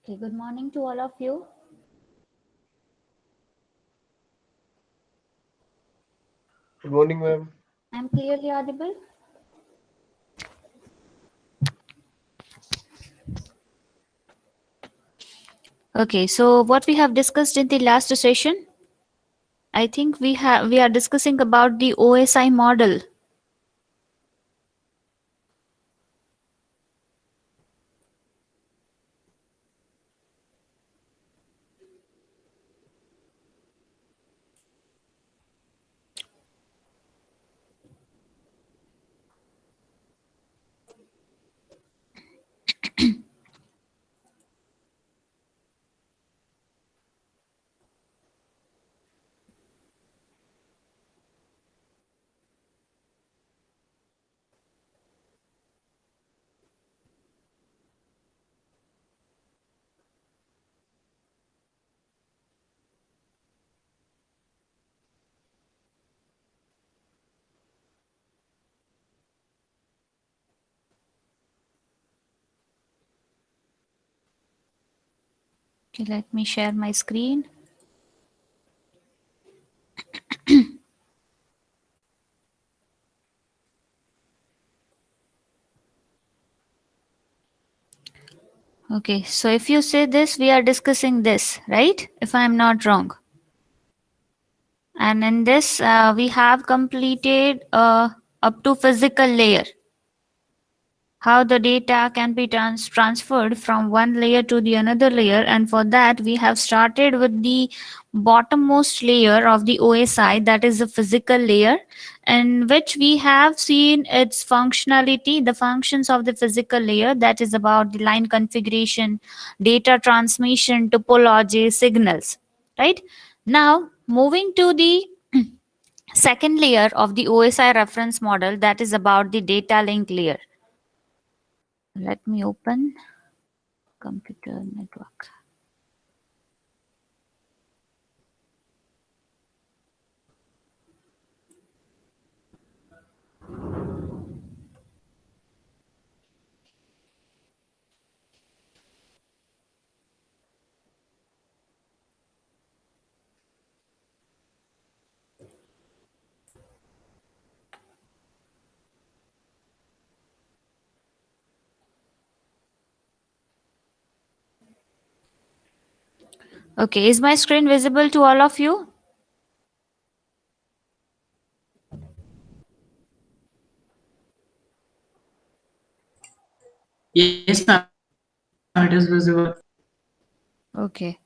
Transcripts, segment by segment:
Okay, good morning to all of you. Good morning, ma'am. I'm clearly audible. Okay, so what we have discussed in the last session, I think we are discussing about the OSI model. Okay, let me share my screen. Okay, so if you say this, we are discussing this, right? If I am not wrong. And in this, we have completed up to physical layer. How the data can be transferred from one layer to the another layer, and for that we have started with the bottommost layer of the OSI, that is the physical layer, in which we have seen its functionality, the functions of the physical layer, that is about the line configuration, data transmission, topology, signals, right? Now moving to the second layer of the OSI reference model, that is about the data link layer. Let me open computer network. Okay, is my screen visible to all of you? Yes, ma'am, it is visible. Okay.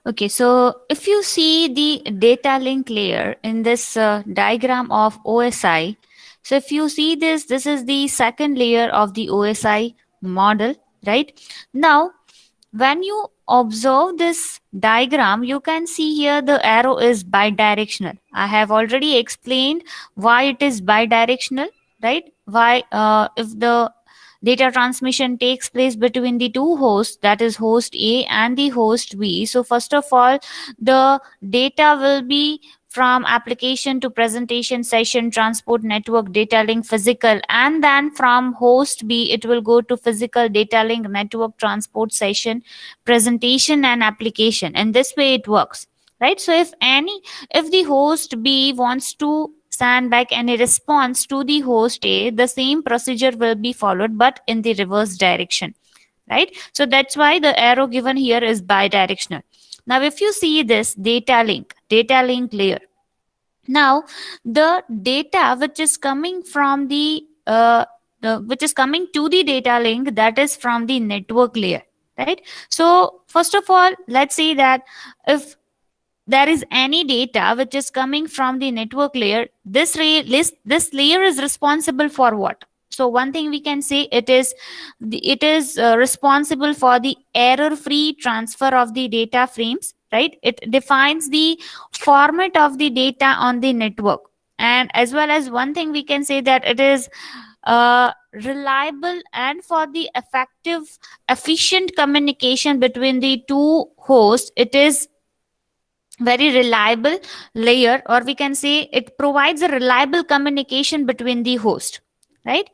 Okay, so if you see the data link layer in this diagram of OSI, so if you see this, this is the second layer of the OSI model, right? Now, when you observe this diagram, you can see here the arrow is bidirectional. I have already explained why it is bidirectional, right? Why, if the data transmission takes place between the two hosts, that is host A and the host B. So first of all, the data will be from application to presentation session, transport, network, data link, physical, and then from host B it will go to physical, data link, network, transport, session, presentation, and application. And this way it works, right? So if the host B wants to send back any response to the host A, the same procedure will be followed but in the reverse direction, right? So that's why the arrow given here is bidirectional. Now if you see this data link layer, now the data which is coming from which is coming to the data link, that is from the network layer, right? So first of all, let's say that if there is any data which is coming from the network layer, this layer is responsible for what? So one thing we can say, it is responsible for the error free transfer of the data frames, right? It defines the format of the data on the network, and as well as one thing we can say that it is reliable and for the effective efficient communication between the two hosts. It is very reliable layer, or we can say it provides a reliable communication between the host, right?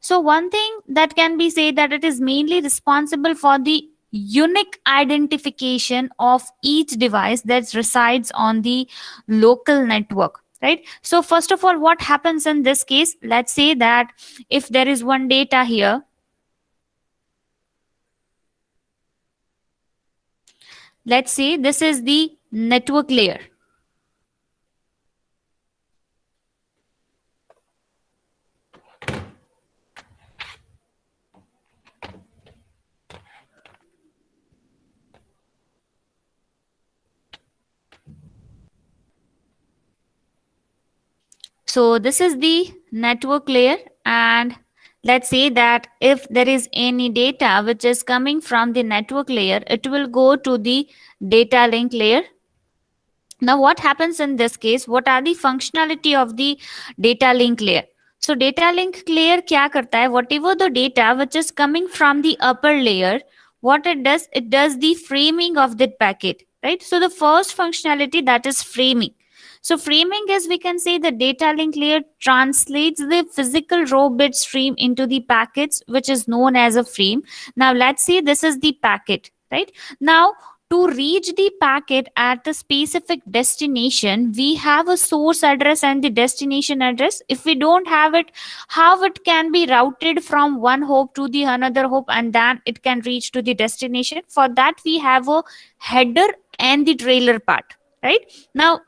So one thing that can be said that it is mainly responsible for the unique identification of each device that resides on the local network, right? So first of all, what happens in this case, let's say that if there is one data here, let's say this is the network layer. So this is the network layer, and let's say that if there is any data which is coming from the network layer, it will go to the data link layer. Now what happens in this case, what are the functionality of the data link layer? So data link layer क्या करता है, whatever the data which is coming from the upper layer, what it does the framing of that packet, right? So the first functionality, that is framing. So framing is, we can say, the data link layer translates the physical raw bit stream into the packets, which is known as a frame. Now let's say this is the packet, right? Now to reach the packet at a specific destination, we have a source address and the destination address. If we don't have it, how it can be routed from one hop to the another hop and then it can reach to the destination? For that we have a header and the trailer part, right? Now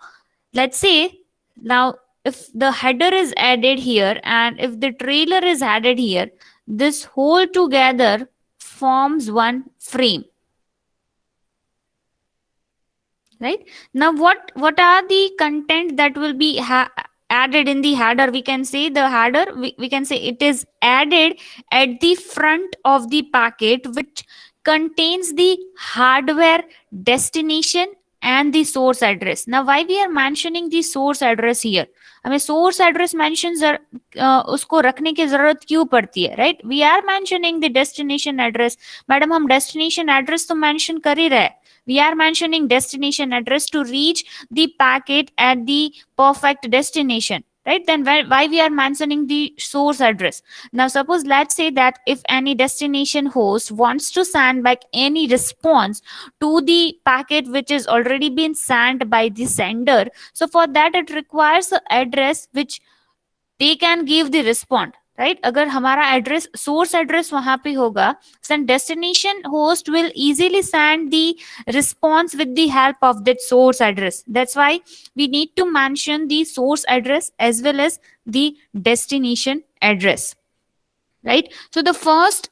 let's say, now if the header is added here and if the trailer is added here, this whole together forms one frame, right? Now what are the content that will be added in the header? We can say the header, we can say it is added at the front of the packet, which contains the hardware destination and the source address. Now why we are mentioning the source address here, हमें source address mentions उसको रखने की जरूरत क्यों पड़ती है, right? We are mentioning the destination address. Madam हम destination address तो mention कर ही रहे, we are mentioning destination address to reach the packet at the perfect destination, right? Then why we are mentioning the source address? Now suppose, let's say that if any destination host wants to send back any response to the packet which is already been sent by the sender, so for that it requires an address which they can give the response, right? अगर हमारा address, source address वहां पे होगा, then destination host will easily send the response with the help of that source address. That's why we need to mention the source address as well as the destination address, right? So the first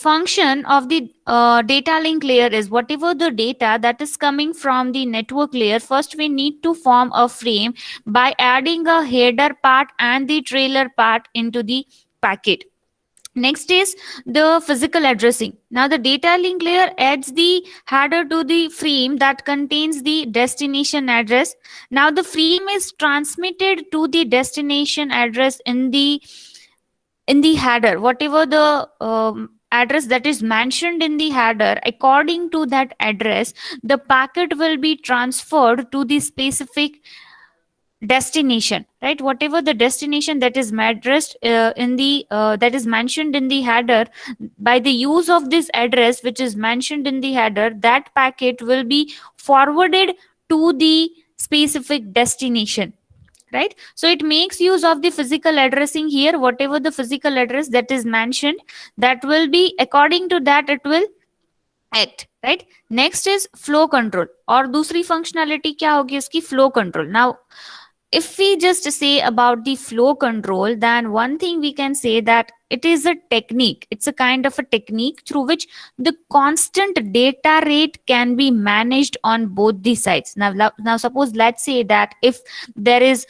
function of the data link layer is, whatever the data that is coming from the network layer, first we need to form a frame by adding a header part and the trailer part into the packet. Next is the physical addressing. Now the data link layer adds the header to the frame that contains the destination address. Now the frame is transmitted to the destination address in the header, whatever the address that is mentioned in the header, according to that address the packet will be transferred to the specific destination, right? Whatever the destination that is addressed in the that is mentioned in the header, by the use of this address which is mentioned in the header, that packet will be forwarded to the specific destination, right? So it makes use of the physical addressing here. Whatever the physical address that is mentioned, that will be, according to that it will act, right? Next is flow control, और दूसरी functionality क्या होगी इसकी? Flow control. Now if we just say about the flow control, then one thing we can say that it is a technique, it's a kind of a technique through which the constant data rate can be managed on both the sides. Now suppose, let's say that if there is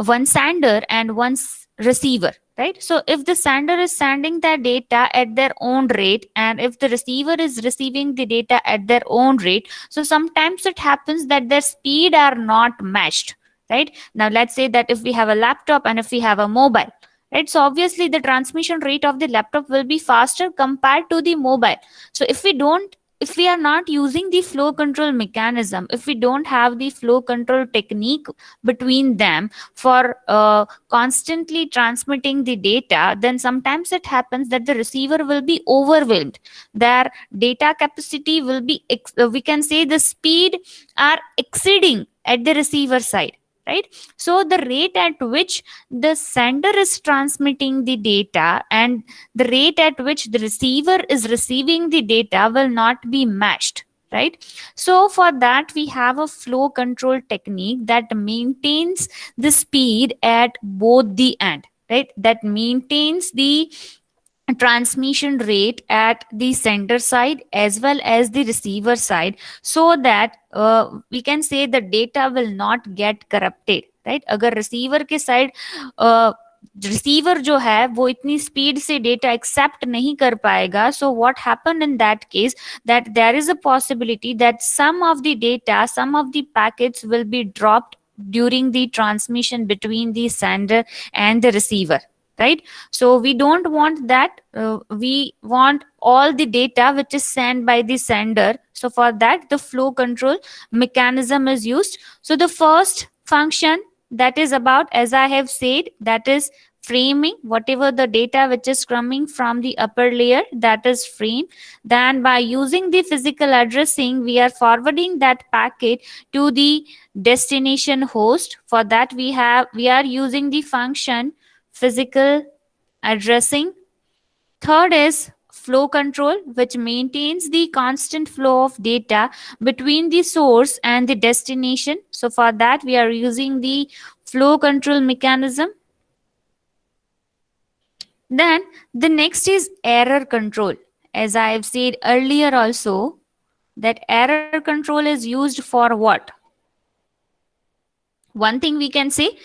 one sender and one receiver, right? So if the sender is sending the data at their own rate and if the receiver is receiving the data at their own rate, so sometimes it happens that their speed are not matched, right? Now let's say that if we have a laptop and if we have a mobile, right? So obviously the transmission rate of the laptop will be faster compared to the mobile. So if we don't if we are not using the flow control mechanism, if we don't have the flow control technique between them for constantly transmitting the data, then sometimes it happens that the receiver will be overwhelmed. Their data capacity will be we can say the speed are exceeding at the receiver side, right? So the rate at which the sender is transmitting the data and the rate at which the receiver is receiving the data will not be matched, right? So for that we have a flow control technique that maintains the speed at both the end, right? That maintains the transmission rate at the sender side as well as the receiver side, so that we can say the data will not get corrupted, right? अगर receiver के side receiver जो है वो इतनी speed से data accept नहीं कर पाएगा, so what happen in that case, that there is a possibility that some of the data, some of the packets will be dropped during the transmission between the sender and the receiver, right? So we don't want that. We want all the data which is sent by the sender. So for that the flow control mechanism is used. So the first function that is about, as I have said, that is framing whatever the data which is coming from the upper layer, that is frame. Then by using the physical addressing, we are forwarding that packet to the destination host. For that we are using the function physical addressing. Third is flow control, which maintains the constant flow of data between the source and the destination. So for that we are using the flow control mechanism. Then the next is error control. As I have said earlier also, that error control is used for what? One thing we can say,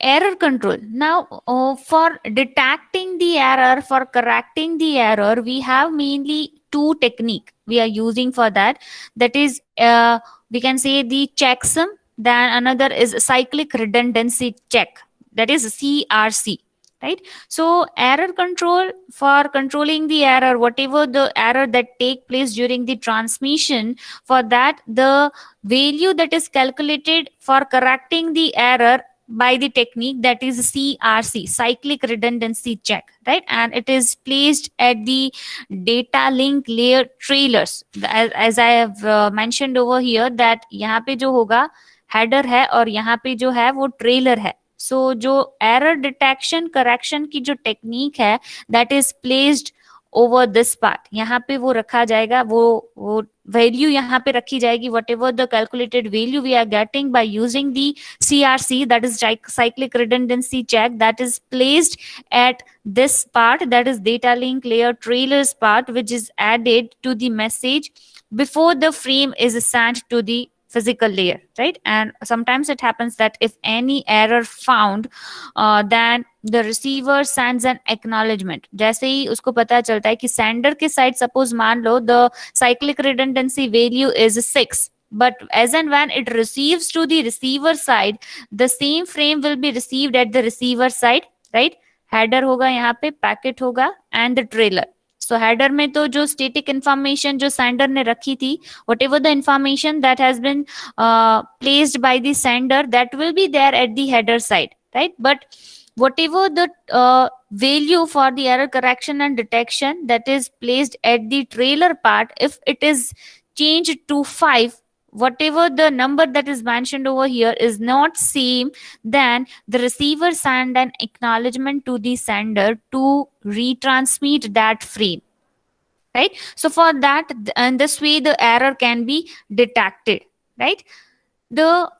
error control. Now for detecting the error, for correcting the error, we have mainly two technique we are using for that. That is we can say the checksum. Then another is cyclic redundancy check, that is CRC, right? So error control, for controlling the error, whatever the error that take place during the transmission, for that the value that is calculated for correcting the error by the technique, that is CRC, cyclic redundancy check, right? And it is placed at the data link layer trailers. As I have mentioned over here, that यहाँ पे जो होगा header है और यहाँ पे जो है वो trailer है. So जो error detection correction की जो technique है, that is placed over this part. यहाँ पे वो रखा जाएगा, वो value यहाँ पे रखी जाएगी, whatever the calculated value we are getting by using the CRC, that is cyclic redundancy check, that is placed at this part, that is data link layer trailers part, which is added to the message before the frame is sent to the physical layer, right? And sometimes it happens that if any error found, then the receiver sends an acknowledgement. जैसे ही उसको पता चलता है कि sender के side, suppose मान लो the cyclic redundancy value is 6, but as and when it receives to the receiver side, the same frame will be received at the receiver side, right? Header होगा यहाँ पे, packet होगा and the trailer. So header में तो जो static information जो sender ने रखी थी, whatever the information that has been placed by the sender, that will be there at the header side, right? But whatever the value for the error correction and detection that is placed at the trailer part, if it is changed to 5, whatever the number that is mentioned over here is not same, then the receiver send an acknowledgement to the sender to retransmit that frame, right? So for that, and this way the error can be detected, right? The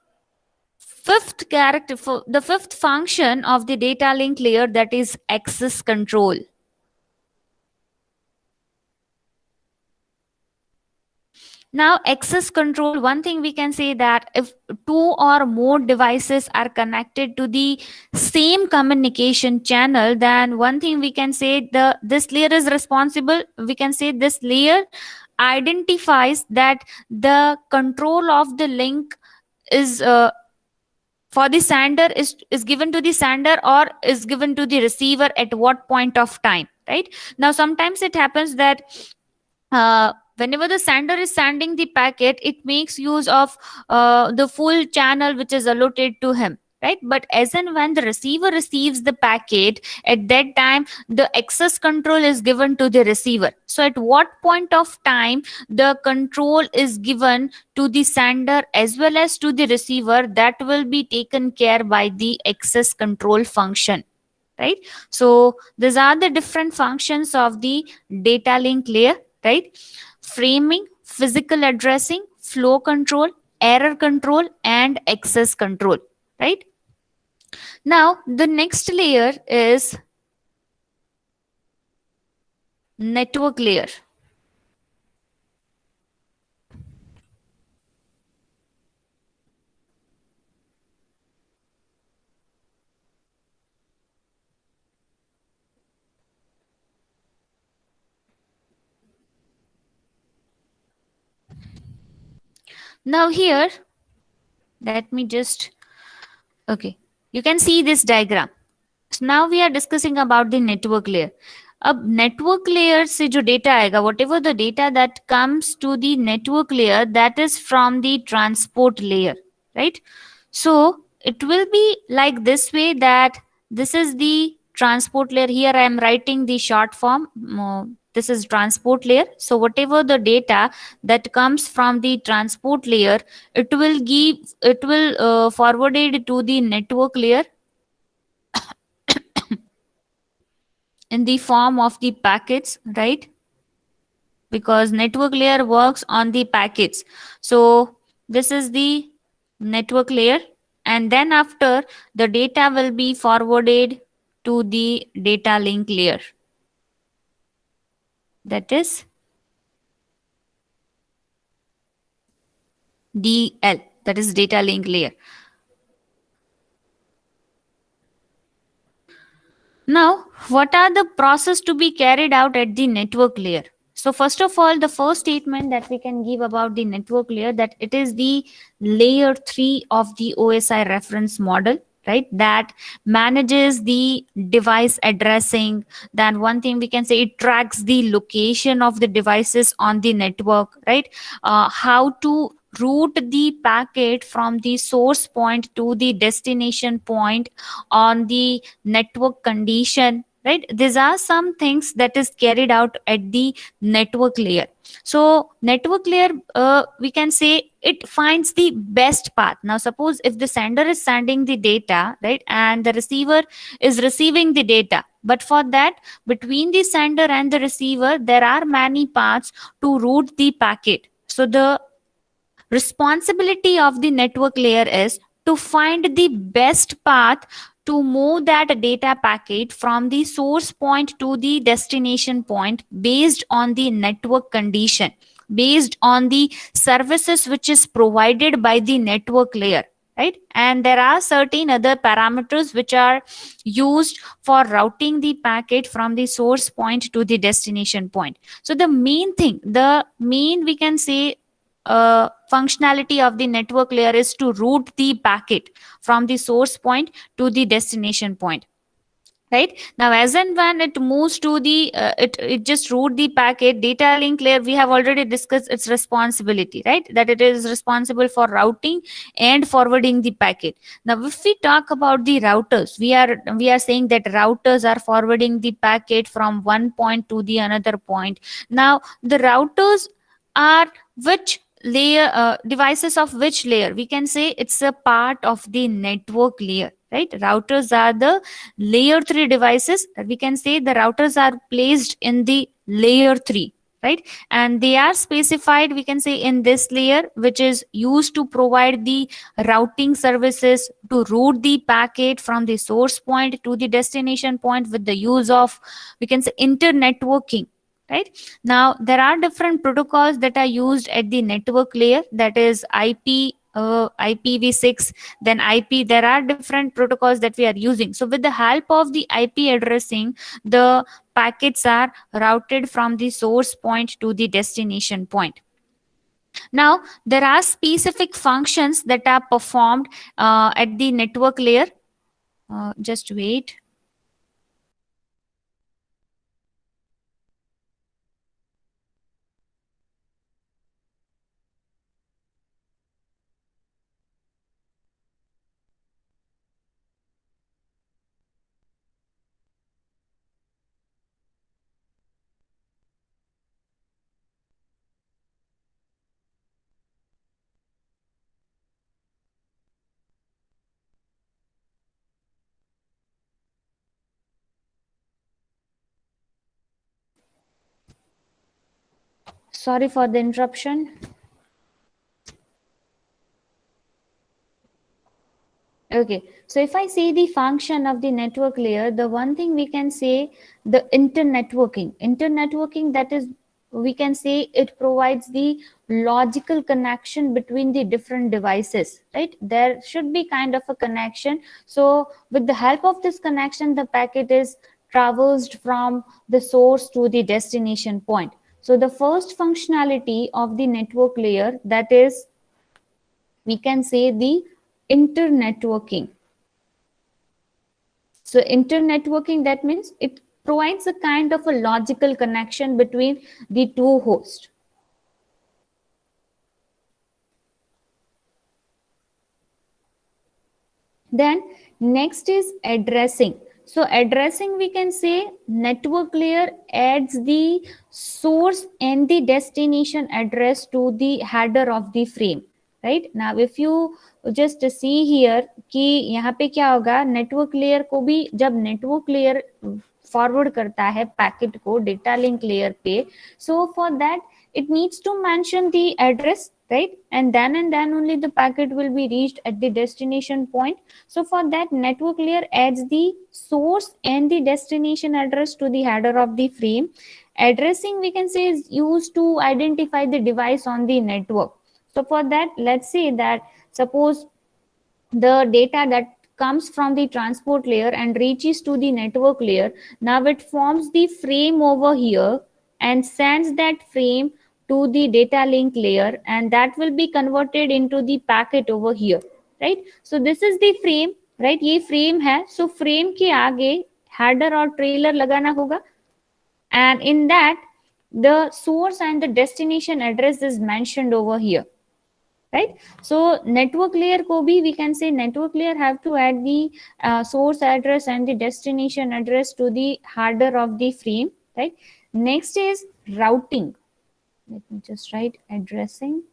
fifth function of the data link layer, that is access control. Now access control, one thing we can say that if two or more devices are connected to the same communication channel, then one thing we can say, this layer is responsible. We can say this layer identifies that the control of the link is for the sender is given to the sender or is given to the receiver at what point of time, right? Now sometimes it happens that whenever the sender is sending the packet, it makes use of the full channel which is allotted to him, right? But as and when the receiver receives the packet, at that time the access control is given to the receiver. So at what point of time the control is given to the sender as well as to the receiver, that will be taken care by the access control function, right? So these are the different functions of the data link layer, right? Framing, physical addressing, flow control, error control, and access control, right? Now the next layer is network layer. Now here, let me just, okay, you can see this diagram. So now we are discussing about the network layer. अब network layer से जो data आएगा, whatever the data that comes to the network layer, that is from the transport layer, right? So it will be like this way, that this is the transport layer. Here I am writing the short form. This is transport layer. So whatever the data that comes from the transport layer, it will forwarded to the network layer in the form of the packets, right? Because network layer works on the packets. So this is the network layer, and then after, the data will be forwarded to the data link layer, that is DL, that is data link layer. Now, what are the process to be carried out at the network layer? So first of all, the first statement that we can give about the network layer, that it is the layer 3 of the OSI reference model, right? That manages the device addressing. Then one thing we can say, it tracks the location of the devices on the network, right? How to route the packet from the source point to the destination point on the network condition, right? These are some things that is carried out at the network layer. So network layer, we can say, it finds the best path. Now suppose if the sender is sending the data, right, and the receiver is receiving the data, but for that, between the sender and the receiver, there are many paths to route the packet. So the responsibility of the network layer is to find the best path to move that data packet from the source point to the destination point based on the network condition, based on the services which is provided by the network layer, right? And there are certain other parameters which are used for routing the packet from the source point to the destination point. So the main thing, the main, we can say, functionality of the network layer is to route the packet from the source point to the destination point, right? Now as and when it moves to the it just route the packet, data link layer, we have already discussed its responsibility, right? That it is responsible for routing and forwarding the packet. Now if we talk about the routers, we are saying that routers are forwarding the packet from one point to the another point. Now the routers are which layer, devices of which layer? We can say it's a part of the network layer, right? Routers are the layer 3 devices. We can say the routers are placed in the layer 3, right? And they are specified, we can say, in this layer, which is used to provide the routing services to route the packet from the source point to the destination point with the use of, we can say, internetworking, right? Now there are different protocols that are used at the network layer, that is IP, IPv6, then IP. There are different protocols that we are using. So with the help of the IP addressing, the packets are routed from the source point to the destination point. Now there are specific functions that are performed at the network layer. Just wait. Sorry for the interruption. Okay, so if I say the function of the network layer, the one thing we can say, the internetworking. Internetworking, that is, we can say it provides the logical connection between the different devices, right? There should be kind of a connection. So with the help of this connection, the packet is traversed from the source to the destination point. So the first functionality of the network layer, that is, we can say the internetworking. So internetworking, that means it provides a kind of a logical connection between the two hosts. Then next is addressing. So addressing, we can say network layer adds the source and the destination address to the header of the frame. Right now, if you just see here कि यहाँ पे क्या होगा, network layer को भी जब network layer forward करता है पैकेट को डेटा लिंक लेयर पे, so for that it needs to mention the address, right? And then only the packet will be reached at the destination point. So for that, network layer adds the source and the destination address to the header of the frame. Addressing, we can say, is used to identify the device on the network. So for that, let's say that suppose the data that comes from the transport layer and reaches to the network layer, now it forms the frame over here and sends that frame to the data link layer, and that will be converted into the packet over here, right? So this is the frame, right? ये frame है, so frame के आगे header और trailer लगाना होगा, and in that the source and the destination address is mentioned over here, right? So network layer ko bhi, we can say network layer have to add the source address and the destination address to the header of the frame, right? Next is routing. Let me just write addressing.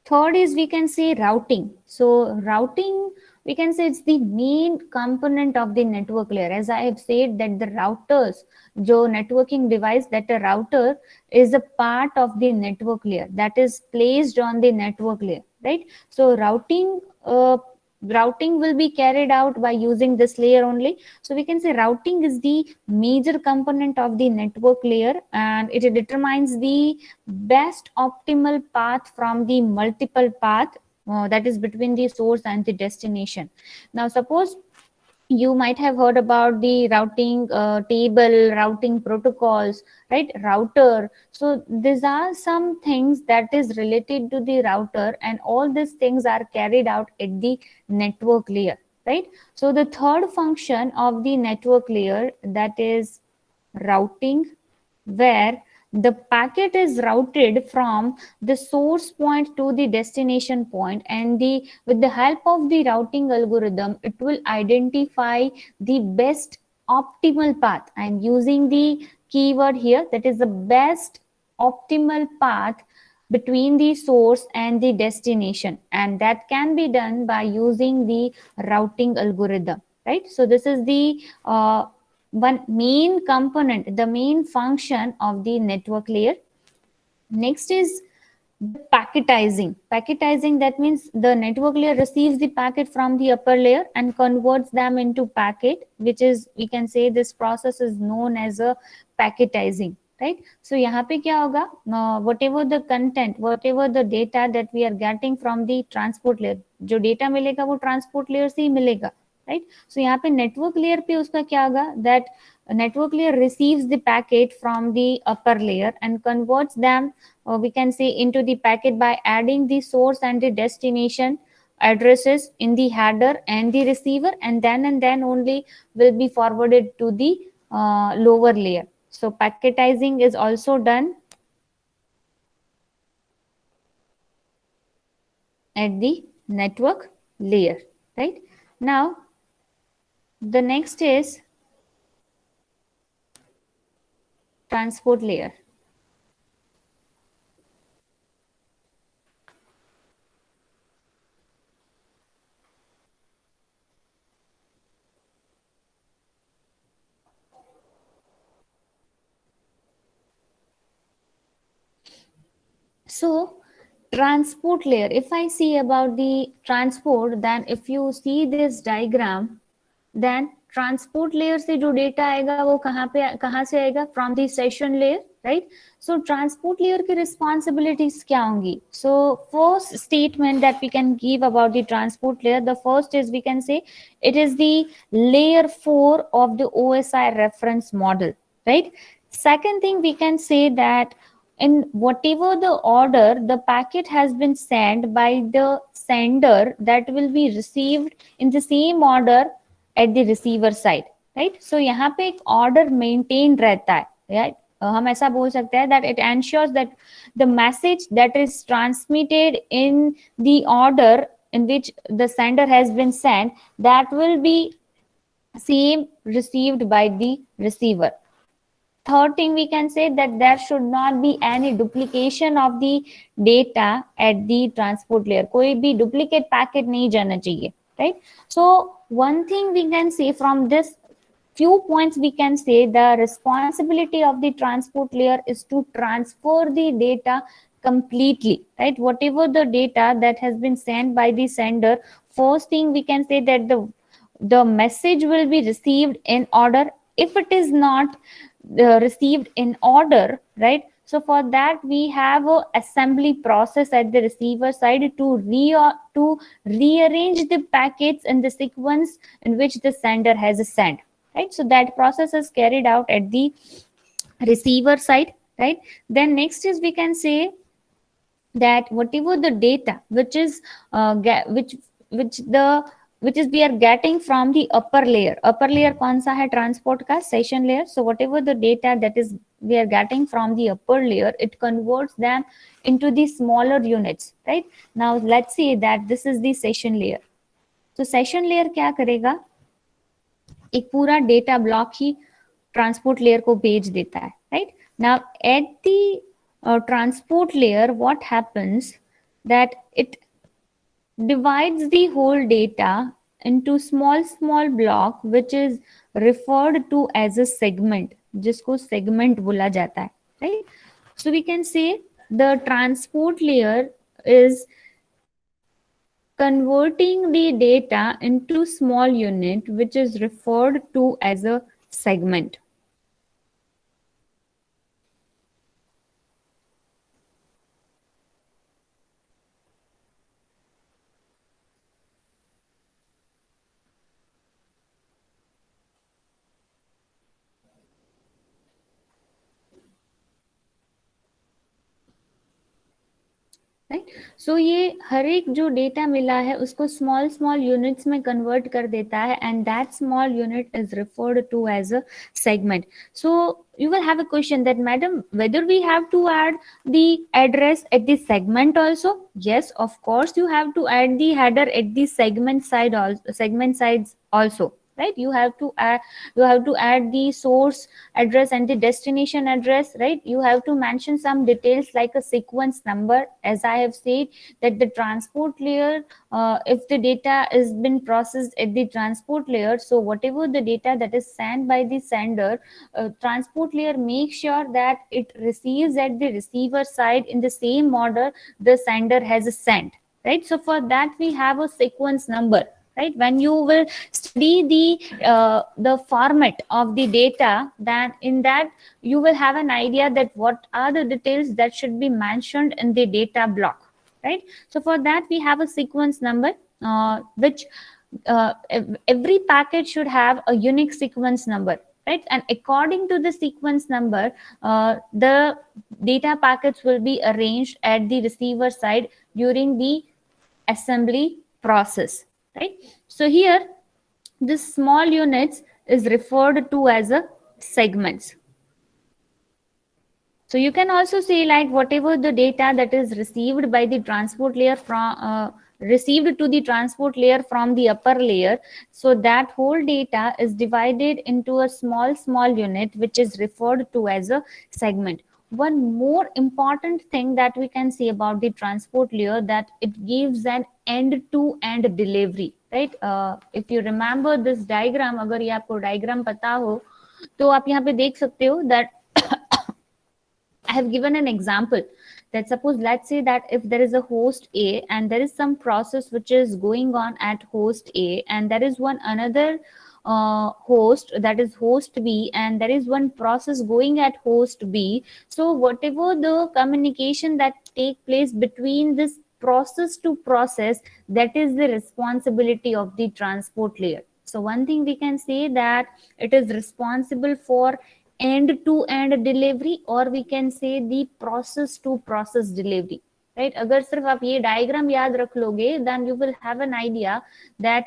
Third is, we can say routing. So routing, we can say it's the main component of the network layer. As I have said that the routers, jo networking device, that a router is a part of the network layer that is placed on the network layer, right? So routing will be carried out by using this layer only. So we can say routing is the major component of the network layer, and it determines the best optimal path from the multiple path that is between the source and the destination. Now suppose you might have heard about the routing table, routing protocols, right? Router. So these are some things that is related to the router, and all these things are carried out at the network layer, right? So the third function of the network layer, that is routing, where the packet is routed from the source point to the destination point, and with the help of the routing algorithm, it will identify the best optimal path. I'm using the keyword here, that is the best optimal path between the source and the destination, and that can be done by using the routing algorithm, right? So this is the one main component, the main function of the network layer. Next is the packetizing. Packetizing, that means the network layer receives the packet from the upper layer and converts them into packet, which is, we can say, this process is known as a packetizing, right? So यहाँ पे क्या होगा, whatever the content, whatever the data that we are getting from the transport layer, जो data मिलेगा वो transport layer से ही मिलेगा, right? So यहाँ पे network layer पे उसका क्या होगा, that network layer receives the packet from the upper layer and converts them, we can say, into the packet by adding the source and the destination addresses in the header and the receiver, and then only will be forwarded to the lower layer. So packetizing is also done at the network layer, right? Now the next is transport layer. So transport layer, if I see about the transport, then if you see this diagram, then transport layer से जो data आएगा वो कहाँ से आएगा? From the session layer, right? So transport layer की responsibilities क्या होंगी? So first statement that we can give about the transport layer, the first is we can say it is the layer 4 of the OSI reference model, right? Second thing we can say that in whatever the order the packet has been sent by the sender, that will be received in the same order at the receiver side, right? So यहाँ पे एक order maintained रहता है, right? हम ऐसा बोल सकते हैं that it ensures that the message that is transmitted in the order in which the sender has been sent, that will be same received by the receiver. Third thing we can say that there should not be any duplication of the data at the transport layer. कोई भी duplicate packet नहीं जाना चाहिए, right? So one thing we can say from this few points, we can say the responsibility of the transport layer is to transfer the data completely, right? Whatever the data that has been sent by the sender, first thing we can say that the message will be received in order. If it is not received in order, right? So for that we have a assembly process at the receiver side to rearrange the packets in the sequence in which the sender has sent, right? So that process is carried out at the receiver side, right? Then next is we can say that whatever the data which is which is we are getting from the upper layer कौन सा है transport का? Session layer. So whatever the data that is we are getting from the upper layer, it converts them into the smaller units, right? Now let's say that this is the session layer. So session layer क्या करेगा? एक पूरा data block ही transport layer को भेज देता है, right? Now at the transport layer what happens that it divides the whole data into small block which is referred to as a segment, जिसको segment बोला जाता है, right? So we can say the transport layer is converting the data into small unit which is referred to as a segment. Right? So ये हर एक जो data मिला है उसको स्मॉल यूनिट्स में कन्वर्ट कर देता है and that small unit is referred to as a segment. So you will have a question that madam whether we have to add the address at the segment also. Yes, of course you have to add the header at the segment sides also, right? You have to add the source address and the destination address, right? You have to mention some details like a sequence number, as I have said that the transport layer, if the data is been processed at the transport layer, so whatever the data that is sent by the sender, transport layer makes sure that it receives at the receiver side in the same order the sender has sent, right? So for that we have a sequence number, right? When you will study the format of the data, then in that you will have an idea that what are the details that should be mentioned in the data block, right? So for that we have a sequence number, which every packet should have a unique sequence number, right? And according to the sequence number, the data packets will be arranged at the receiver side during the assembly process, right? So here this small units is referred to as a segments. So you can also say like whatever the data that is received by the transport layer from received to the transport layer from the upper layer, so that whole data is divided into a small unit which is referred to as a segment. One more important thing that we can say about the transport layer, that it gives an end-to-end delivery, right? If you remember this diagram, अगर ये आपको diagram पता हो तो आप यहाँ पे देख सकते हो that I have given an example that suppose let's say that if there is a host A and there is some process which is going on at host A, and there is one another host, that is host B, and there is one process going at host B. So whatever the communication that take place between this process to process, that is the responsibility of the transport layer. So one thing we can say that it is responsible for end to end delivery, or we can say the process to process delivery, right? अगर सिर्फ आप ये diagram याद रख लोगे, then you will have an idea that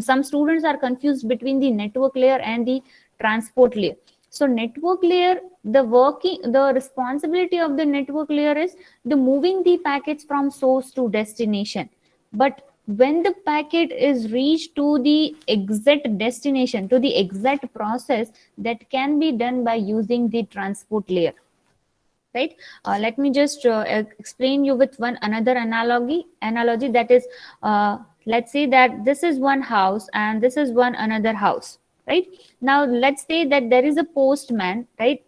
some students are confused between the network layer and the transport layer. So network layer, the responsibility of the network layer is the moving the packets from source to destination. But when the packet is reached to the exact destination, to the exact process, that can be done by using the transport layer, right? Let me just explain you with one another analogy that is, let's say that this is one house and this is one another house, right? Now let's say that there is a postman, right?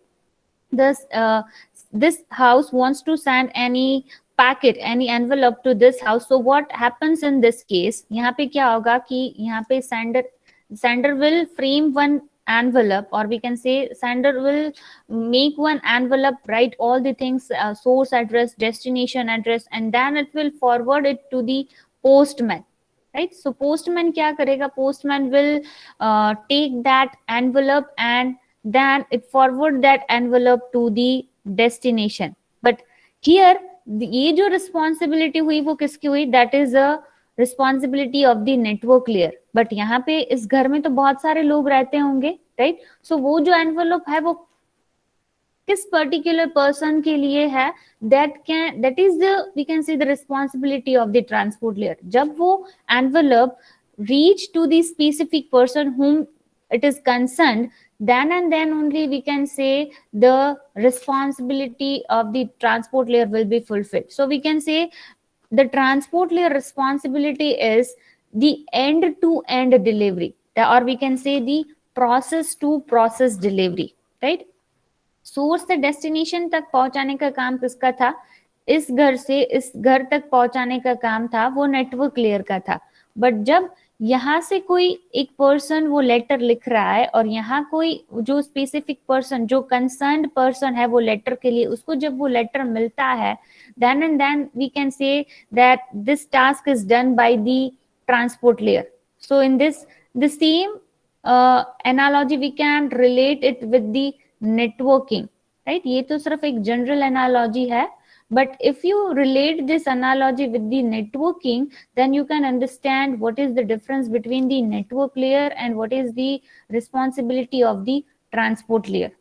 This house wants to send any packet, any envelope to this house. So what happens in this case, यहाँ पे क्या होगा कि यहाँ पे sender will frame one envelope, or we can say sender will make one envelope, write all the things, source address, destination address, and then it will forward it to the postman, right? So postman क्या करेगा, postman will take that envelope and then it forward that envelope to the destination. But here ये जो responsibility हुई वो किसकी हुई, that is a responsibility of the network layer. But यहाँ पे इस घर में तो बहुत सारे लोग रहते होंगे, right? So वो जो envelope है वो किस पर्टिकुलर पर्सन के लिए है, that is the, we can say, the responsibility of the transport layer. जब वो envelope reach to the specific person whom it is concerned, then and then only we can say the responsibility of the transport layer will be fulfilled. So we can say the transport layer responsibility is the end to end delivery, or we can say the process to process delivery, right? Source से destination तक पहुंचाने का काम किसका था, इस घर से इस घर तक पहुंचाने का काम था वो नेटवर्क लेयर का था. बट जब यहाँ से कोई एक पर्सन वो लेटर लिख रहा है और यहाँ कोई जो स्पेसिफिक पर्सन, जो कंसर्न्ड पर्सन है वो लेटर के लिए, उसको जब वो लेटर मिलता है, then and then we can say that this task is done by the transport layer. So in this the same analogy we can relate it with the networking, right? ये तो सिर्फ एक जनरल एनालॉजी है, but if you relate this analogy with the networking, then you can understand what is the difference between the network layer and what is the responsibility of the transport layer,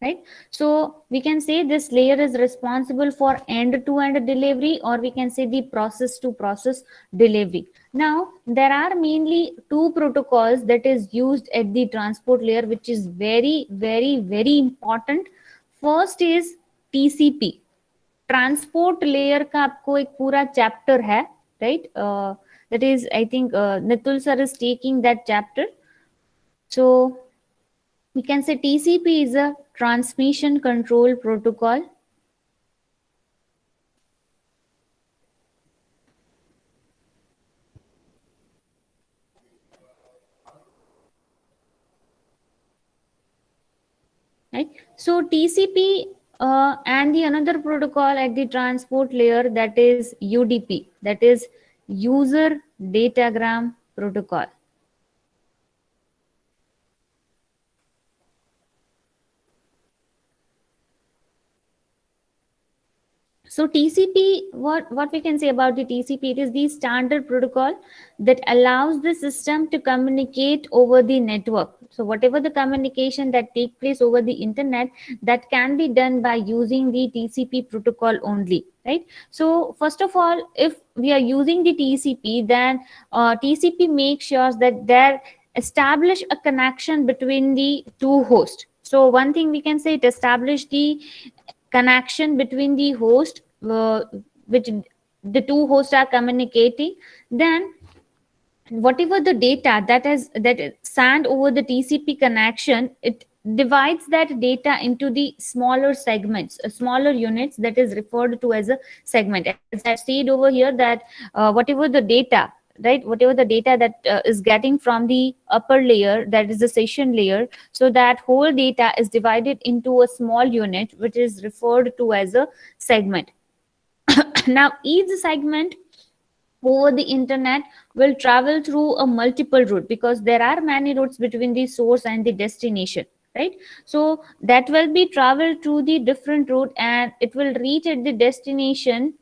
right? So we can say this layer is responsible for end to end delivery, or we can say the process to process delivery. Now there are mainly two protocols that is used at the transport layer, which is very very very important. First is TCP, transport layer का आपको एक पूरा chapter है, right? That is, I think Nitul sir is taking that chapter. So we can say TCP is a transmission control protocol. Right? So TCP and the another protocol at the transport layer, that is UDP, that is user datagram protocol. So TCP, what we can say about the TCP, it is the standard protocol that allows the system to communicate over the network. So whatever the communication that take place over the internet, that can be done by using the TCP protocol only, right? So first of all, if we are using the TCP, then TCP makes sure that there establish a connection between the two hosts. So one thing we can say, it establish the connection between the host, which the two hosts are communicating. Then whatever the data that is sent over the TCP connection, it divides that data into the smaller segments, smaller units, that is referred to as a segment. As I've said over here, that whatever the data, right, whatever the data that is getting from the upper layer, that is the session layer, so that whole data is divided into a small unit which is referred to as a segment. Now each segment over the internet will travel through a multiple route, because there are many routes between the source and the destination, right? So that will be traveled through the different route, and it will reach at the destination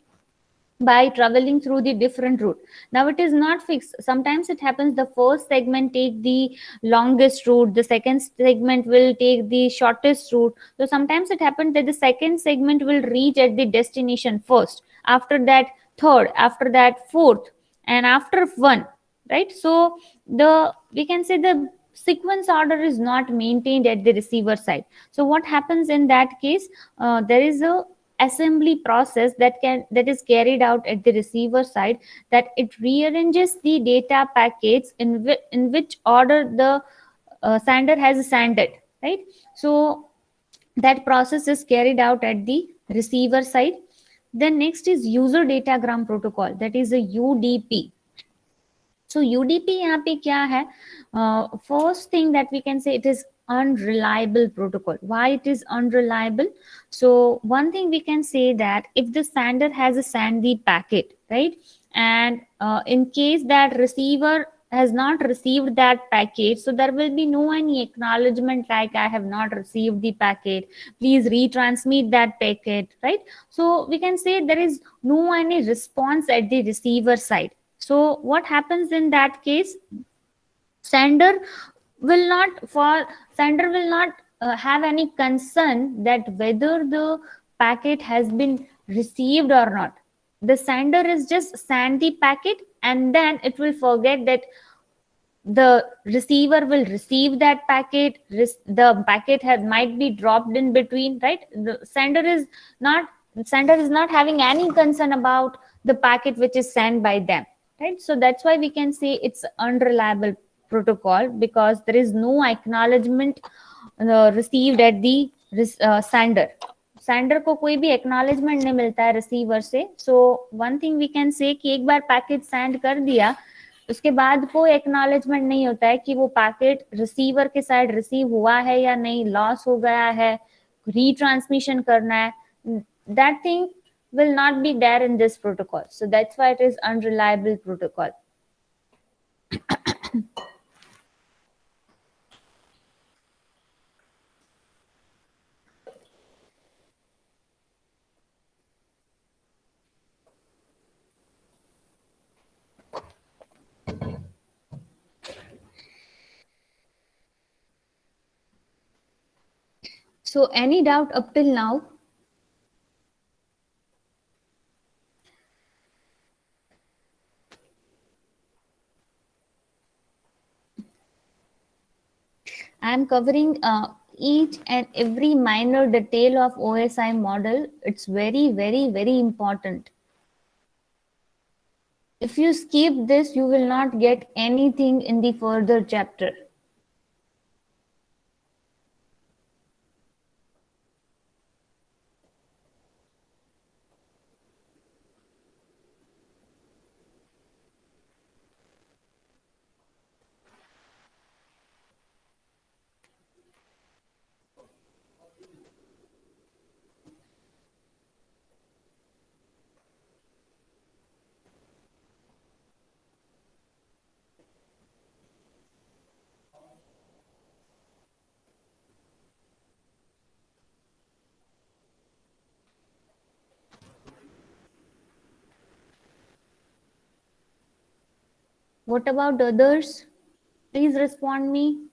by traveling through the different route. Now it is not fixed. Sometimes it happens the first segment take the longest route, the second segment will take the shortest route. So sometimes it happens that the second segment will reach at the destination first, after that third, after that fourth, and after one, right? So the, we can say, the sequence order is not maintained at the receiver side. So what happens in that case, there is a assembly process that is carried out at the receiver side, that it rearranges the data packets in which order the sender has sent it, right? So that process is carried out at the receiver side. Then next is user datagram protocol, that is a UDP. So UDP यहाँ पे क्या है? First thing that we can say, it is unreliable protocol. Why it is unreliable? So one thing we can say, that if the sender has sent the packet, right, and in case that receiver has not received that packet, so there will be no any acknowledgement like I have not received the packet, please retransmit that packet, right? So we can say there is no any response at the receiver side. So what happens in that case? Sender will not for sender will not have any concern that whether the packet has been received or not. The sender is just send the packet, and then it will forget that the receiver will receive that packet. The packet might be dropped in between, right? The sender is not having any concern about the packet which is sent by them, right? So that's why we can say it's unreliable protocol, because there is no acknowledgement received at the sender. Sender को कोई भी acknowledgement नहीं मिलता है receiver से. So one thing we can say कि एक बार packet send कर दिया, उसके बाद कोई एक्नॉलेजमेंट नहीं होता है कि वो पैकेट रिसीवर के साइड रिसीव हुआ है या नहीं, लॉस हो गया है, रीट्रांसमिशन करना है. That thing will not be there in this protocol. So that's why it is unreliable protocol. So any doubt up till now? I am covering each and every minor detail of OSI model. It's very, very, very important. If you skip this, you will not get anything in the further chapter. What about others? Please respond me.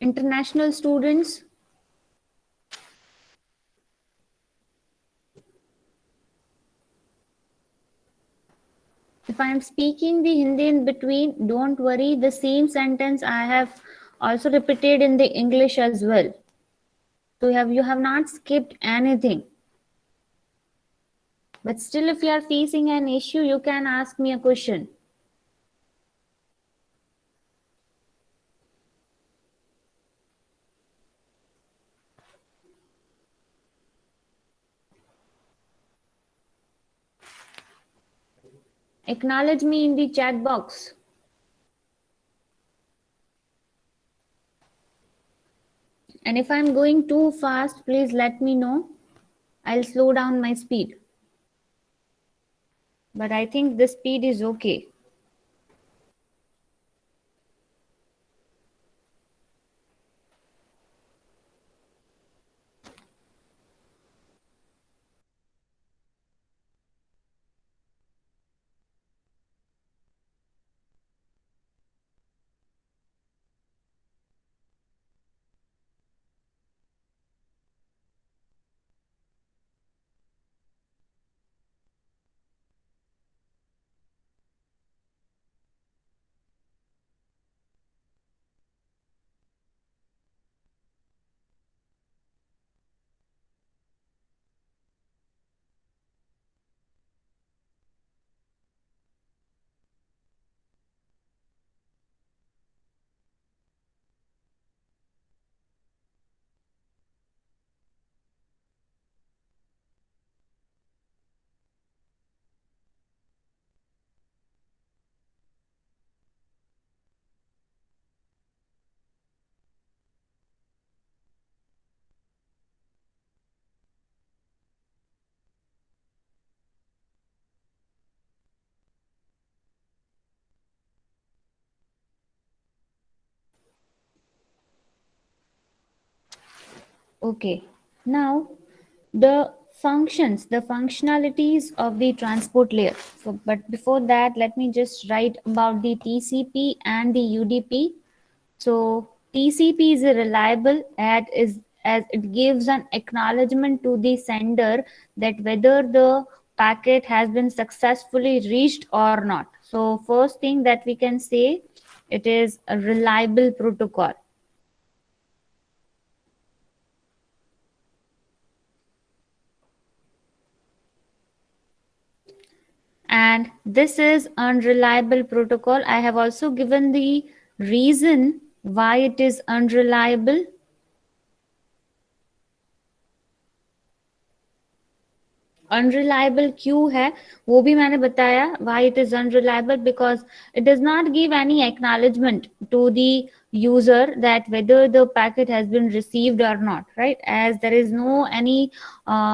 International students, if I am speaking the Hindi in between, don't worry, the same sentence I have also repeated in the English as well. So you have not skipped anything. But still, if you are facing an issue, you can ask me a question. Acknowledge me in the chat box. And if I'm going too fast, please let me know. I'll slow down my speed. But I think the speed is okay. Okay. Now, the functions, the functionalities of the transport layer. So, but before that, let me just write about the TCP and the UDP. So TCP is a reliable as it gives an acknowledgement to the sender that whether the packet has been successfully reached or not. So first thing that we can say, it is a reliable protocol. And this is unreliable protocol. I have also given the reason why it is unreliable. Unreliable क्यों है वो भी मैंने बताया, why it is unreliable, because it does not give any acknowledgement to the user that whether the packet has been received or not, right? As there is no any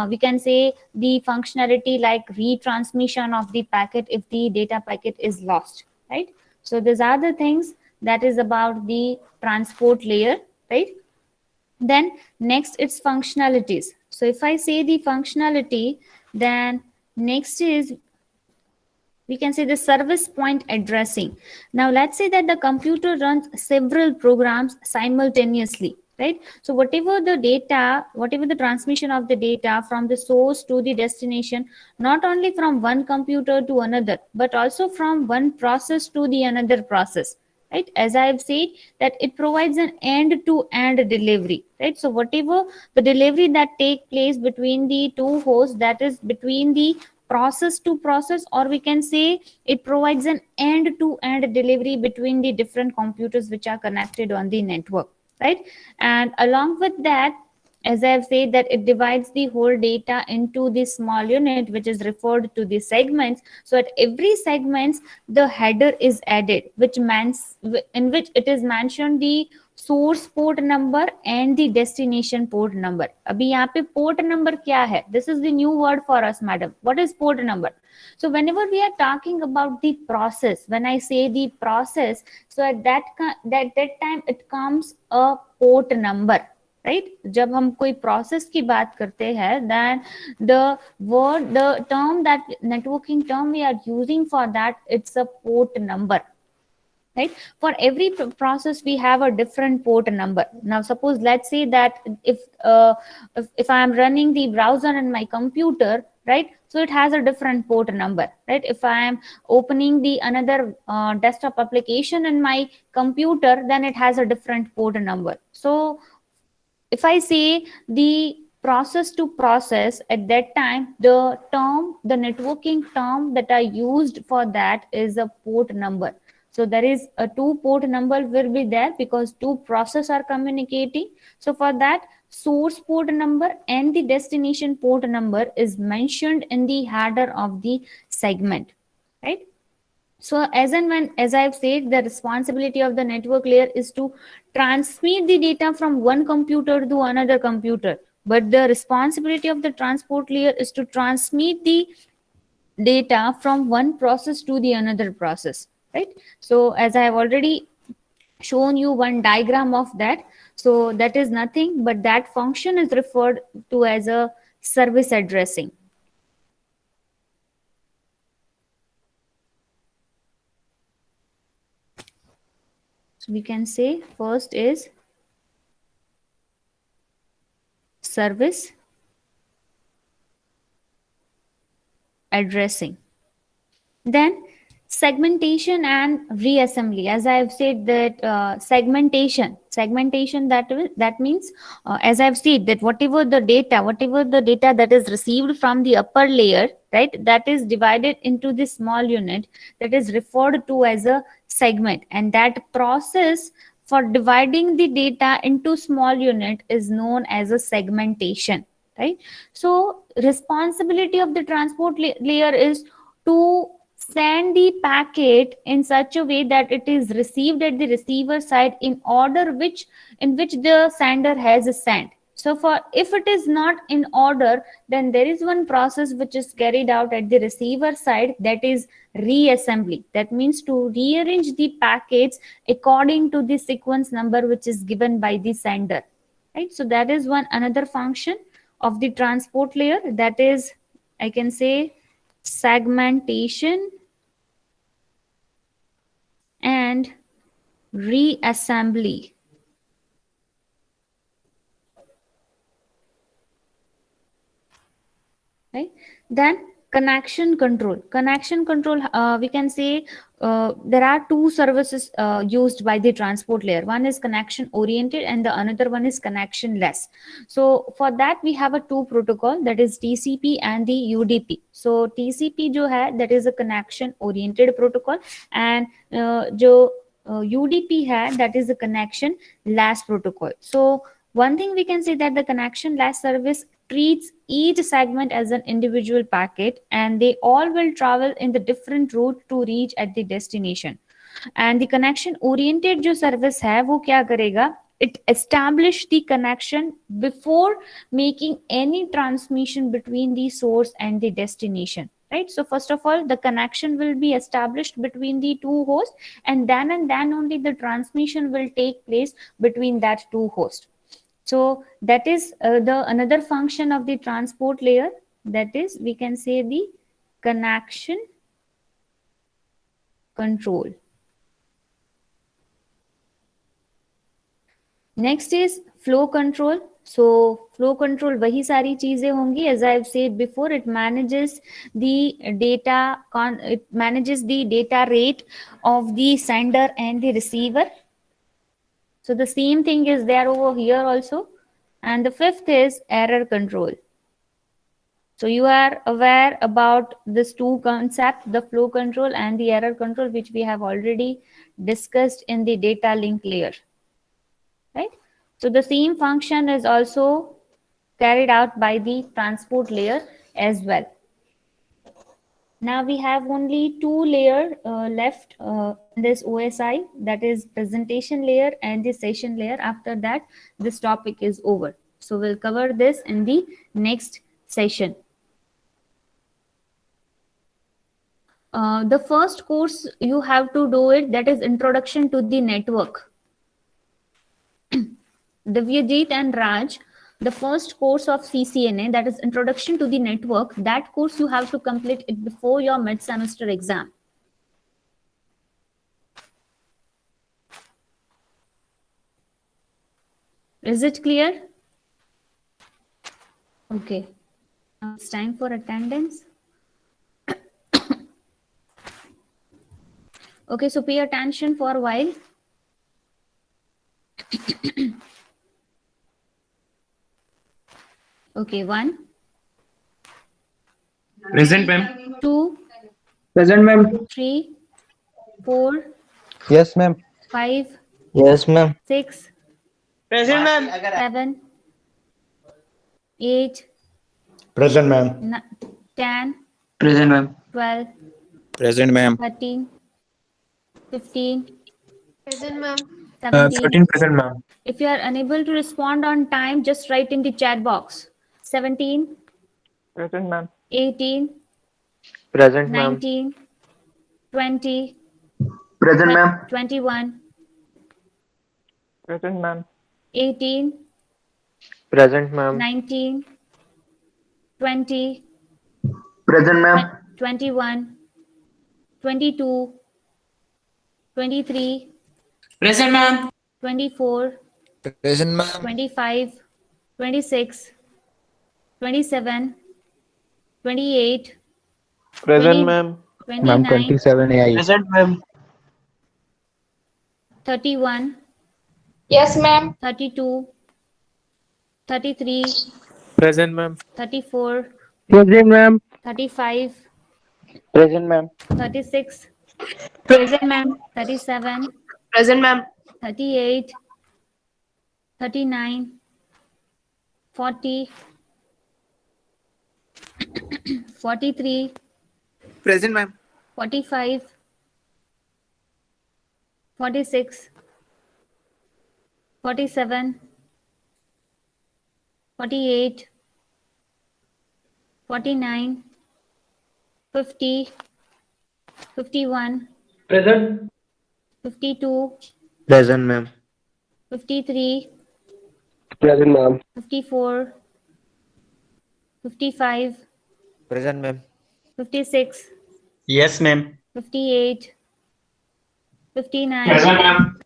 we can say the functionality like retransmission of the packet if the data packet is lost, right? So these are the things that is about the transport layer, right? Then next it's functionalities. So if I say the functionality, then next is, we can say, the service point addressing. Now let's say that the computer runs several programs simultaneously, right? So whatever the data, whatever the transmission of the data from the source to the destination, not only from one computer to another but also from one process to the another process, right? As I have said, that it provides an end to end delivery, right? So whatever the delivery that take place between the two hosts, that is between the process to process, or we can say it provides an end to end delivery between the different computers which are connected on the network, right? And along with that, as I have said, that it divides the whole data into the small unit which is referred to the segments. So at every segments the header is added, which means in which it is mentioned the source port number and the destination port number. अभी यहाँ पे port number क्या है? This is the new word for us, madam. What is port number? So whenever we are talking about the process, when I say the process, so at that time it comes a port number, right? जब हम कोई process की बात करते हैं, then the term, that networking term we are using for that, it's a port number, right? For every process we have a different port number. Now suppose, let's say that if I am running the browser in my computer, right, so it has a different port number, right? If I am opening the another desktop application in my computer, then it has a different port number. So if I say the process to process, at that time the term, the networking term that I used for that is a port number. So there is a two port number will be there because two process are communicating. So for that, source port number and the destination port number is mentioned in the header of the segment, right? So as and when, as I've said, the responsibility of the network layer is to transmit the data from one computer to another computer, but the responsibility of the transport layer is to transmit the data from one process to the another process, right? So as I have already shown you one diagram of that, so that is nothing but that function is referred to as a service addressing. So we can say first is service addressing. Then segmentation and reassembly. As I have said that segmentation that means as I have said that whatever the data that is received from the upper layer, right, that is divided into the small unit, that is referred to as a segment, and that process for dividing the data into small unit is known as a segmentation, right? So responsibility of the transport layer is to send the packet in such a way that it is received at the receiver side in order in which the sender has sent. So for if it is not in order, then there is one process which is carried out at the receiver side, that is reassembly. That means to rearrange the packets according to the sequence number which is given by the sender, right? So that is one another function of the transport layer, that is, I can say, segmentation and reassembly. Right? Then connection control. We can say there are two services used by the transport layer. One is connection oriented and the another one is connectionless. So for that we have a two protocol, that is TCP and the UDP. So TCP जो है, that is a connection oriented protocol, and जो UDP है, that is a connection less protocol. So one thing we can say that the connection less service treats each segment as an individual packet, and they all will travel in the different route to reach at the destination. And the connection oriented जो service है वो क्या करेगा, it establish the connection before making any transmission between the source and the destination, right? So first of all the connection will be established between the two hosts, and then only the transmission will take place between that two hosts. So that is the another function of the transport layer, that is, we can say, the connection control. Next is flow control. So flow control वही सारी चीजें होंगी. As I have said before, it manages the data rate of the sender and the receiver. So the same thing is there over here also. And the fifth is error control. So you are aware about these two concepts, the flow control and the error control, which we have already discussed in the data link layer, right? So the same function is also carried out by the transport layer as well. Now we have only two layers left in this OSI, that is presentation layer and the session layer. After that, this topic is over. So we'll cover this in the next session. The first course you have to do it, that is Introduction to the Network. Divyajit and Raj, the first course of CCNA, that is Introduction to the Network, that course you have to complete it before your mid-semester exam. Is it clear? Okay. Now it's time for attendance. Okay, so pay attention for a while. Okay, 1, Present, ma'am. 2, Present, ma'am. 3, 4, Yes, ma'am. 5, Yes, ma'am. 6, Present, ma'am. 7, 8, Present, ma'am. 10, Present, ma'am. 12, Present, ma'am. 13, 15, Present, ma'am. 17. Present, ma'am. If you are unable to respond on time, just write in the chat box. 17, Present, ma'am. 18, Present, ma'am. 19, 20, Present, ma'am. 21, Present, ma'am. 18, Present, ma'am. 19, 20, Present, ma'am. 21, 22, 23, Present, ma'am. 24, Present, ma'am. 25, 26, 27, 28, Present, 20, ma'am. 29, 27 AI. Present, ma'am. 31, Yes, ma'am. 32, 33, Present, ma'am. 34, Present, ma'am. 35, Present, ma'am. 36, Present, ma'am. 37, Present, ma'am. 38, 39, 40, 43, Present, ma'am. 45, 46, 47, 48, 49, 50, 51, Present. 52, Present, ma'am. 53, Present, ma'am. 54, 55, Present, ma'am. 56, Yes, ma'am. 58, 59, Present, ma'am.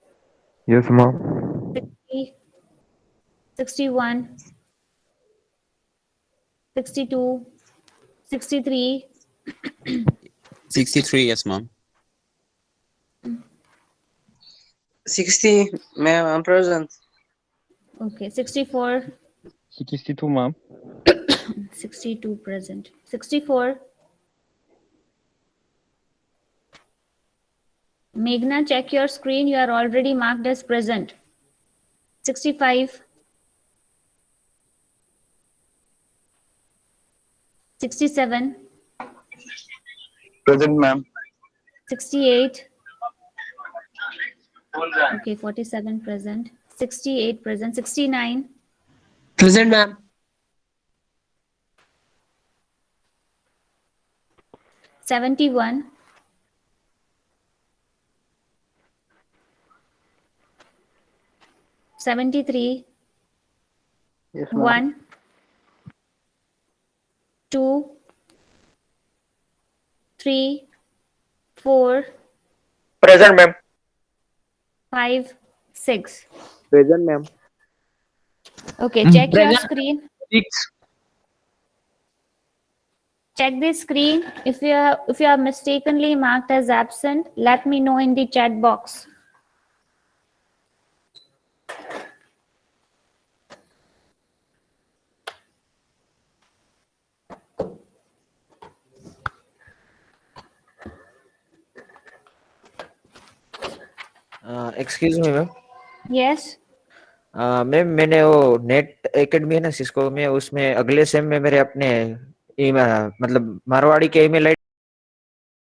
Yes, ma'am. 60, 61, 62, 63, 63, yes, ma'am. 60, ma'am, I'm present. okay, 64, 62, ma'am. 62 present, 64. Meghna, check your screen. You are already marked as present. 65, 67, Present, ma'am. 68. Okay, 47 present, 68 present, 69, Present, ma'am. 71, 73, Yes, 1, 2, 3, 4, Present, ma'am. 5, 6. Present, ma'am. Okay, check your Present. screen. 6. Check the screen. If you are mistakenly marked as absent, let me know in the chat box. Excuse me ma'am. Yes. Ma'am मैंने वो net academy है ना Cisco में, उसमें अगले same में मेरे अपने मतलब मारवाड़ी के ईमेल आईडी